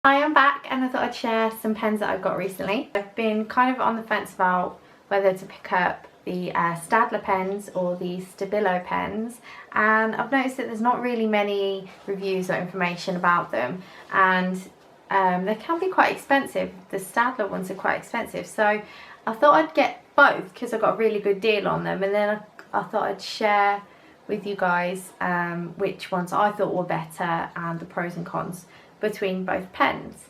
I am back and I thought I'd share some pens that I've got recently. I've been kind of on the fence about whether to pick up the Staedtler pens or the Stabilo pens, and I've noticed that there's not really many reviews or information about them, and they can be quite expensive. The Staedtler ones are quite expensive, so I thought I'd get both because I got a really good deal on them, and then I thought I'd share with you guys which ones I thought were better and the pros and cons between both pens.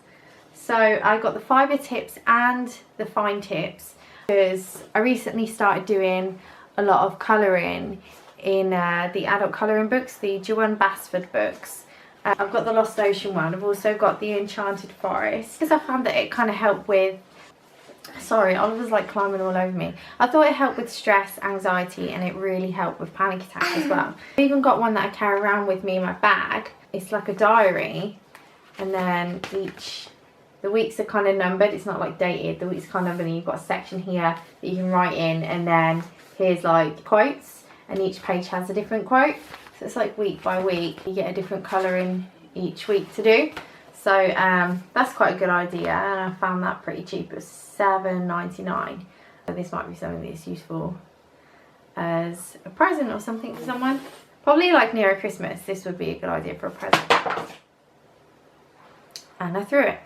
So I got the fibre tips and the fine tips because I recently started doing a lot of colouring in the adult colouring books, the Joanne Basford books. I've got the Lost Ocean one. I've also got the Enchanted Forest because I found that it kind of helped with, sorry, Oliver's like climbing all over me. I thought it helped with stress, anxiety, and it really helped with panic attacks as well. I've even got one that I carry around with me in my bag. It's like a diary, and then the weeks are kind of numbered. It's not like dated. The weeks are kind of numbered, and you've got a section here that you can write in, and then here's like quotes, and each page has a different quote. So it's like week by week, you get a different colour in each week to do. So that's quite a good idea, and I found that pretty cheap. It was $7.99. So this might be something that's useful as a present or something for someone. Probably like near Christmas, this would be a good idea for a present. And I threw it.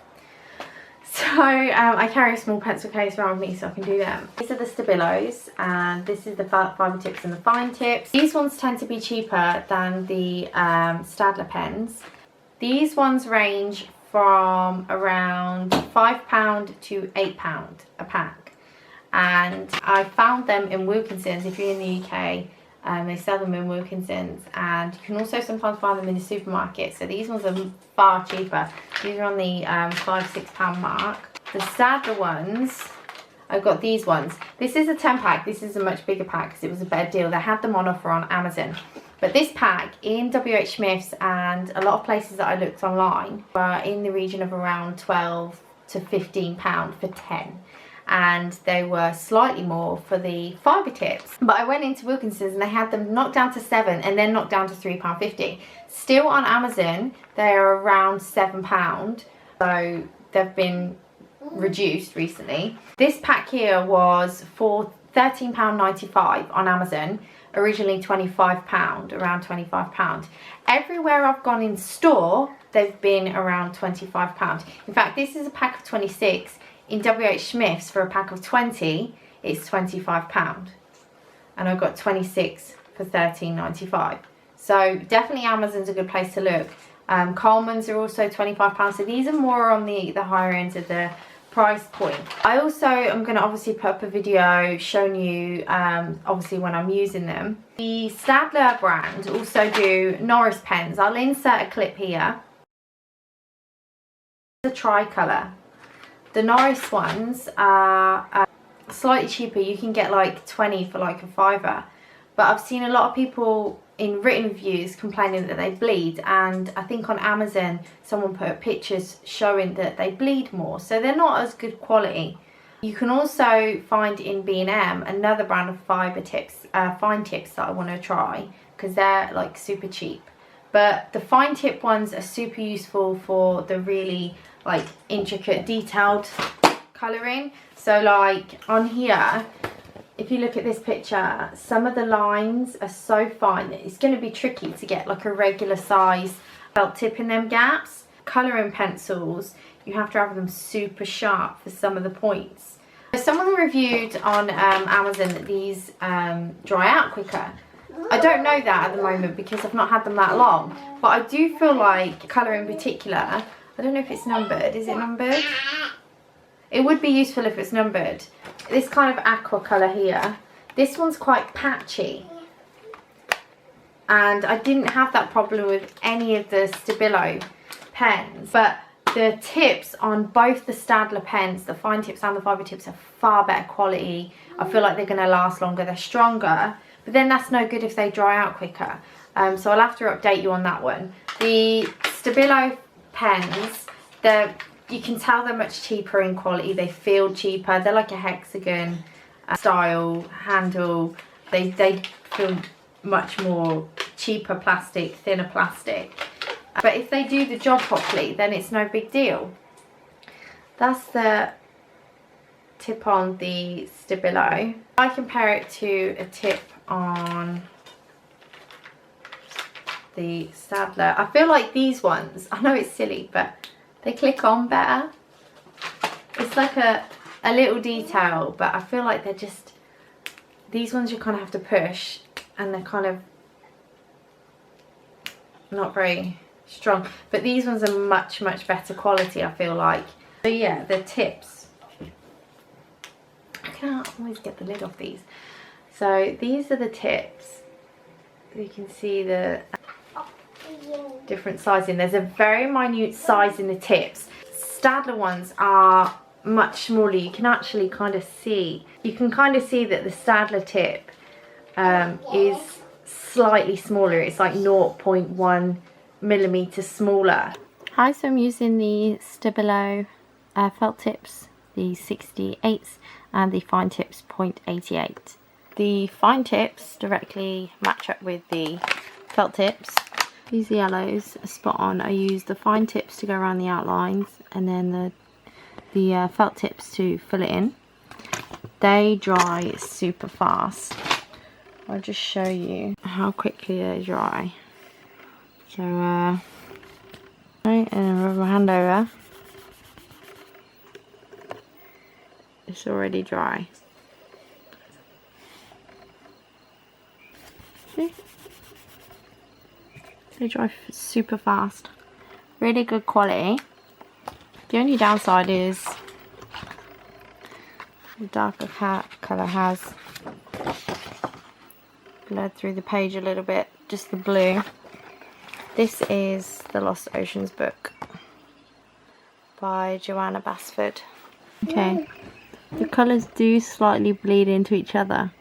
So I carry a small pencil case around with me so I can do them. These are the Stabilos, and this is the fibre tips and the fine tips. These ones tend to be cheaper than the Staedtler pens. These ones range from around £5 to £8 a pack, and I found them in Wilkinson's. If you're in the UK, they sell them in Wilkinson's, and you can also sometimes find them in the supermarket. So these ones are far cheaper. These are on the £5–6 mark. The Staedtler ones, I've got these ones. This is a 10 pack. This is a much bigger pack because it was a better deal. They had them on offer on Amazon. But this pack in WH Smith's and a lot of places that I looked online were in the region of around £12 to £15 for 10. And they were slightly more for the fibre tips. But I went into Wilkinson's and they had them knocked down to £7 and then knocked down to £3.50. Still on Amazon, they are around £7. So they've been reduced recently. This pack here was for £13.95 on Amazon. Originally £25, around £25. Everywhere I've gone in store, they've been around £25. In fact, this is a pack of 26. In WH Smith's for a pack of 20, it's £25. And I've got 26 for £13.95. So definitely Amazon's a good place to look. Coleman's are also £25. So these are more on the higher end of the price point. I also am going to obviously put up a video showing you obviously when I'm using them. The Staedtler brand also do Norris pens. I'll insert a clip here. The tricolour. The Norris ones are slightly cheaper. You can get like 20 for like a £5. But I've seen a lot of people in written reviews complaining that they bleed, and I think on Amazon someone put up pictures showing that they bleed more, so they're not as good quality. You can also find in B&M another brand of fibre tips, fine tips that I want to try because they're like super cheap. But the fine tip ones are super useful for the really like intricate detailed colouring. So like on here, if you look at this picture, some of the lines are so fine that it's going to be tricky to get like a regular size felt tip in them gaps. Colouring pencils, you have to have them super sharp for some of the points. Someone reviewed on Amazon that these dry out quicker. I don't know that at the moment because I've not had them that long, but I do feel like colour in particular, I don't know if it's numbered. Is it numbered? It would be useful if it's numbered. This kind of aqua colour here, this one's quite patchy, and I didn't have that problem with any of the Stabilo pens, but the tips on both the Staedtler pens, the fine tips and the fibre tips, are far better quality. I feel like they're going to last longer, they're stronger, but then that's no good if they dry out quicker. So I'll have to update you on that one. The Stabilo pens, you can tell they're much cheaper in quality. They feel cheaper. They're like a hexagon style handle. They feel much more cheaper plastic, thinner plastic. But if they do the job properly, then it's no big deal. That's the tip on the Stabilo. I compare it to a tip on the Staedtler. I feel like these ones, I know it's silly, but they click on better. It's like a little detail, but I feel like they're just, these ones you kind of have to push, and they're kind of not very strong. But these ones are much better quality, I feel like. So yeah, the tips. I can't always get the lid off these. So these are the tips. You can see the different sizing. There's a very minute size in the tips. Staedtler ones are much smaller. You can actually kind of see. You can kind of see that the Staedtler tip is slightly smaller. It's like 0.1 millimeter smaller. Hi, so I'm using the Stabilo felt tips, the 68s, and the fine tips 0.88. The fine tips directly match up with the felt tips. These yellows are spot on. I use the fine tips to go around the outlines, and then the felt tips to fill it in. They dry super fast. I'll just show you how quickly they dry. So, right, and then rub my hand over. It's already dry. See? They dry super fast. Really good quality. The only downside is the darker colour has blurred through the page a little bit, just the blue. This is the Lost Oceans book by Joanna Basford. Okay, the colours do slightly bleed into each other,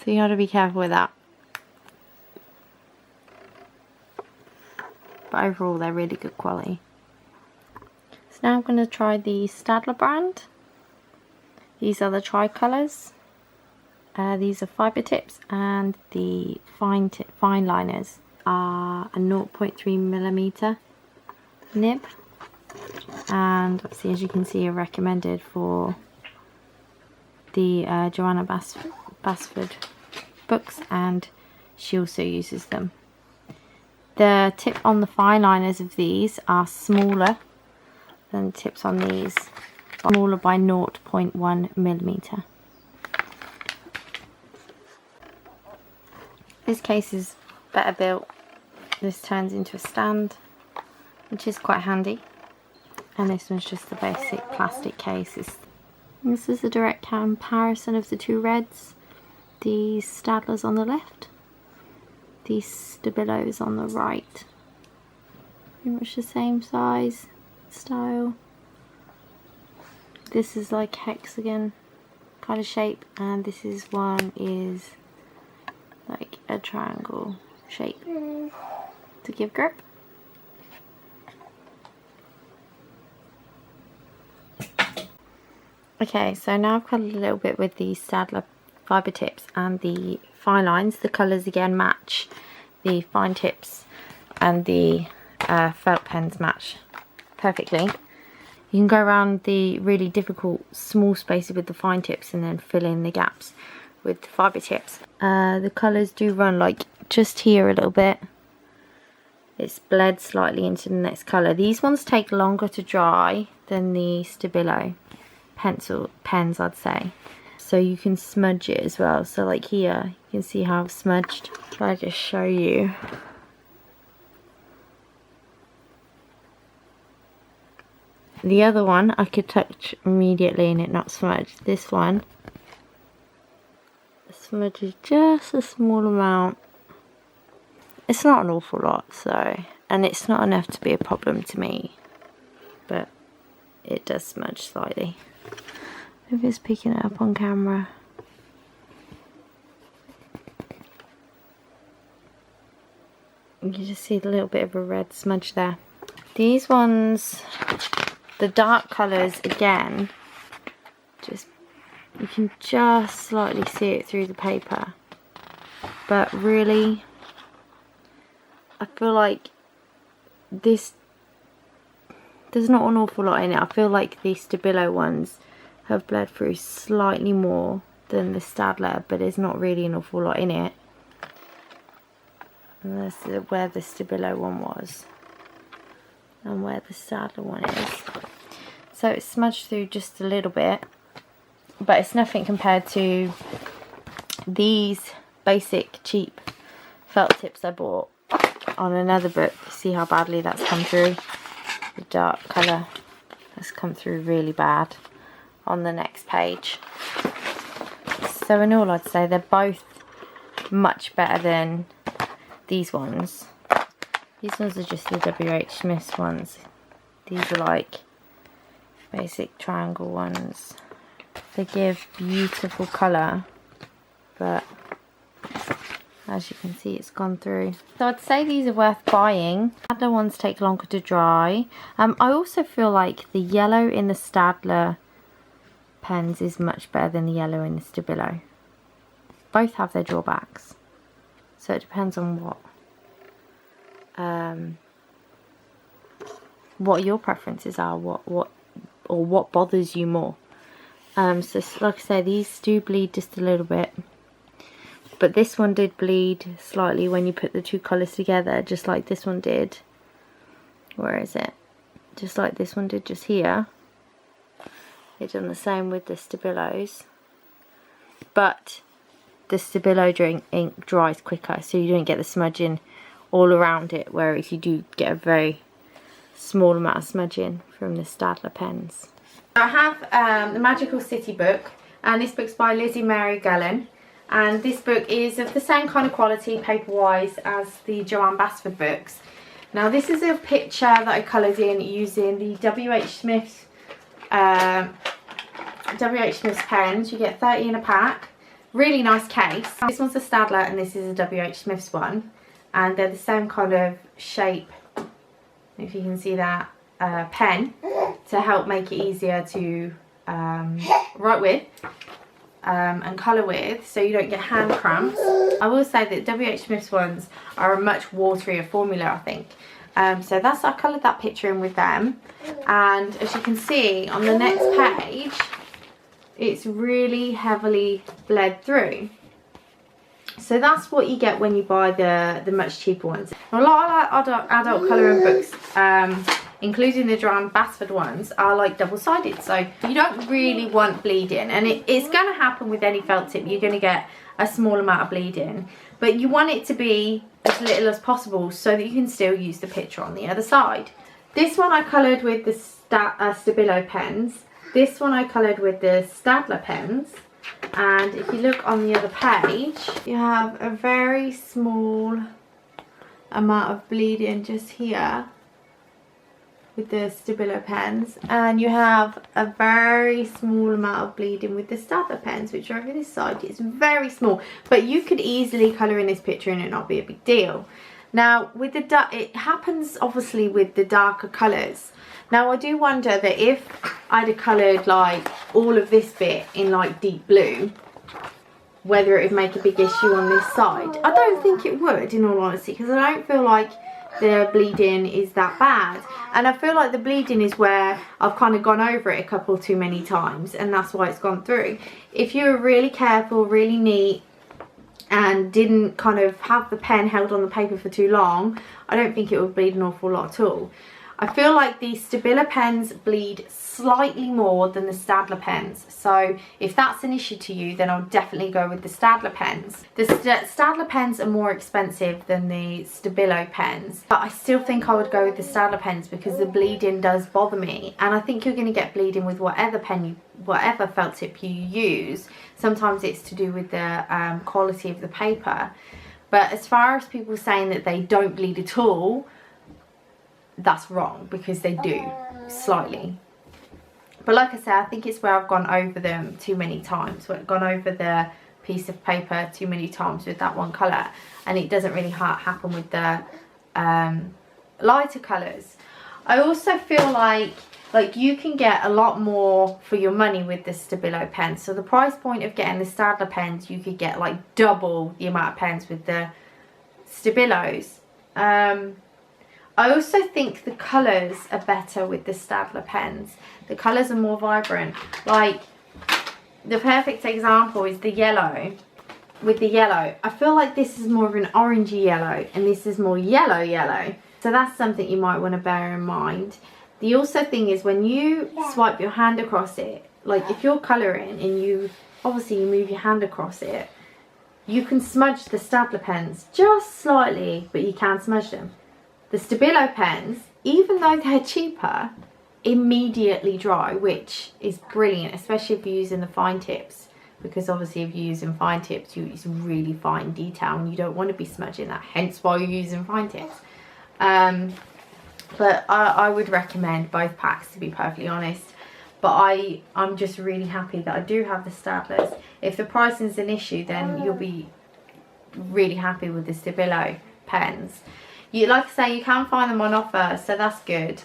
so you have to be careful with that. But overall they're really good quality. So now I'm going to try the Staedtler brand. These are the tricolours. These are fibre tips, and the fine liners are a 0.3 millimeter nib. And obviously, as you can see, are recommended for the Joanna Basford books, and she also uses them. The tip on the fine liners of these are smaller than the tips on these, smaller by 0.1 millimeter. This case is better built. This turns into a stand, which is quite handy. And this one's just the basic plastic case. This is a direct comparison of the two reds. The Staedtler's on the left, the Stabilo's on the right. Pretty much the same size, style. This is like hexagon kind of shape, and this one is like a triangle shape to give grip. Okay, so now I've coloured a little bit with the Staedtler fibre tips and the fine lines. The colours again match. The fine tips and the felt pens match perfectly. You can go around the really difficult small spaces with the fine tips and then fill in the gaps with the fibre tips. The colours do run like just here a little bit. It's bled slightly into the next colour. These ones take longer to dry than the Stabilo pens, I'd say. So you can smudge it as well. So like here, you can see how I've smudged. If I just show you. The other one I could touch immediately and it not smudge. This one, the smudge is just a small amount. It's not an awful lot, so, and it's not enough to be a problem to me, but it does smudge slightly. If it's picking it up on camera. You can just see a little bit of a red smudge there. These ones, the dark colours again, just you can just slightly see it through the paper, but really I feel like there's not an awful lot in it. I feel like the Stabilo ones have bled through slightly more than the Staedtler, but there's not really an awful lot in it. And that's where the Stabilo one was and where the Staedtler one is. So it's smudged through just a little bit, but it's nothing compared to these basic cheap felt tips I bought on another book. See how badly that's come through? The dark colour has come through really bad on the next page. So in all, I'd say they're both much better than these ones. These ones are just the WH Smith's ones. These are like basic triangle ones. They give beautiful colour, but as you can see, it's gone through. So I'd say these are worth buying. Staedtler ones take longer to dry. I also feel like the yellow in the Staedtler pens is much better than the yellow in the Stabilo. Both have their drawbacks, so it depends on what your preferences are, what bothers you more. So like I say, these do bleed just a little bit, but this one did bleed slightly when you put the two colours together, just like this one did. Where is it? Just like this one did just here. It's done the same with the Stabilos, but the Stabilo ink dries quicker, so you don't get the smudging all around it, whereas you do get a very small amount of smudging from the Staedtler pens. I have the Magical City book, and this book's by Lizzie Mary Gullen, and this book is of the same kind of quality paper-wise as the Joanne Basford books. Now this is a picture that I coloured in using the WH Smith's pens. You get 30 in a pack. Really nice case. This one's a Staedtler and this is a WH Smith's one, and they're the same kind of shape, if you can see that, pen, to help make it easier to write with and colour with, so you don't get hand cramps. I will say that WH Smith's ones are a much waterier formula, I think. So that's, I coloured that picture in with them, and as you can see on the next page, it's really heavily bled through. So that's what you get when you buy the much cheaper ones. A lot of adult colouring books, including the Joanne Basford ones, are like double-sided, so you don't really want bleeding, and it's going to happen with any felt tip. You're going to get a small amount of bleeding, but you want it to be as little as possible so that you can still use the picture on the other side. This one I coloured with the Stabilo pens. This one I coloured with the Staedtler pens, and if you look on the other page, you have a very small amount of bleeding just here with the Stabilo pens, and you have a very small amount of bleeding with the Staedtler pens, which are over this side. It's very small, but you could easily colour in this picture and it not be a big deal. Now with the it happens obviously with the darker colours. Now I do wonder that if I'd have coloured like all of this bit in like deep blue, whether it would make a big issue on this side. I don't think it would, in all honesty, because I don't feel like the bleeding is that bad, and I feel like the bleeding is where I've kind of gone over it a couple too many times, and that's why it's gone through. If you were really careful, really neat, and didn't kind of have the pen held on the paper for too long, I don't think it would bleed an awful lot at all. I feel like the Stabilo pens bleed slightly more than the Staedtler pens, so if that's an issue to you, then I'll definitely go with the Staedtler pens. The Staedtler pens are more expensive than the Stabilo pens, but I still think I would go with the Staedtler pens because the bleeding does bother me, and I think you're going to get bleeding with whatever felt tip you use. Sometimes it's to do with the quality of the paper, but as far as people saying that they don't bleed at all, that's wrong, because they do slightly. But like I said, I think it's where I've gone over them too many times, where I've gone over the piece of paper too many times with that one colour, and it doesn't really happen with the lighter colours. I also feel like you can get a lot more for your money with the Stabilo pens. So the price point of getting the Staedtler pens, you could get like double the amount of pens with the Stabilos. I also think the colours are better with the Staedtler pens. The colours are more vibrant. Like, the perfect example is the yellow. With the yellow, I feel like this is more of an orangey yellow and this is more yellow. So that's something you might want to bear in mind. The also thing is when you swipe your hand across it, like if you're colouring and you move your hand across it, you can smudge the Staedtler pens just slightly, but you can smudge them. The Stabilo pens, even though they're cheaper, immediately dry, which is brilliant, especially if you're using the fine tips, because obviously if you're using fine tips, you use really fine detail and you don't want to be smudging that, hence why you're using fine tips. But I would recommend both packs, to be perfectly honest. But I'm just really happy that I do have the Staedtlers. If the pricing is an issue, then you'll be really happy with the Stabilo pens. Like I say, you can find them on offer, so that's good.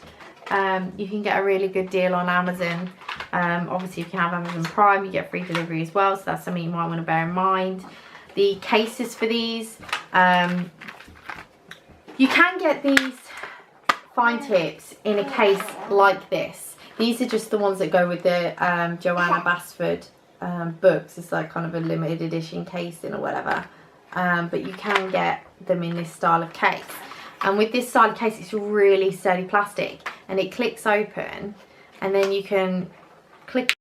You can get a really good deal on Amazon. Obviously, if you have Amazon Prime, you get free delivery as well, so that's something you might want to bear in mind. The cases for these, you can get these fine tips in a case like this. These are just the ones that go with the Joanna Basford books. It's like kind of a limited edition casing or whatever. But you can get them in this style of case. And with this style of case, it's really sturdy plastic and it clicks open, and then you can click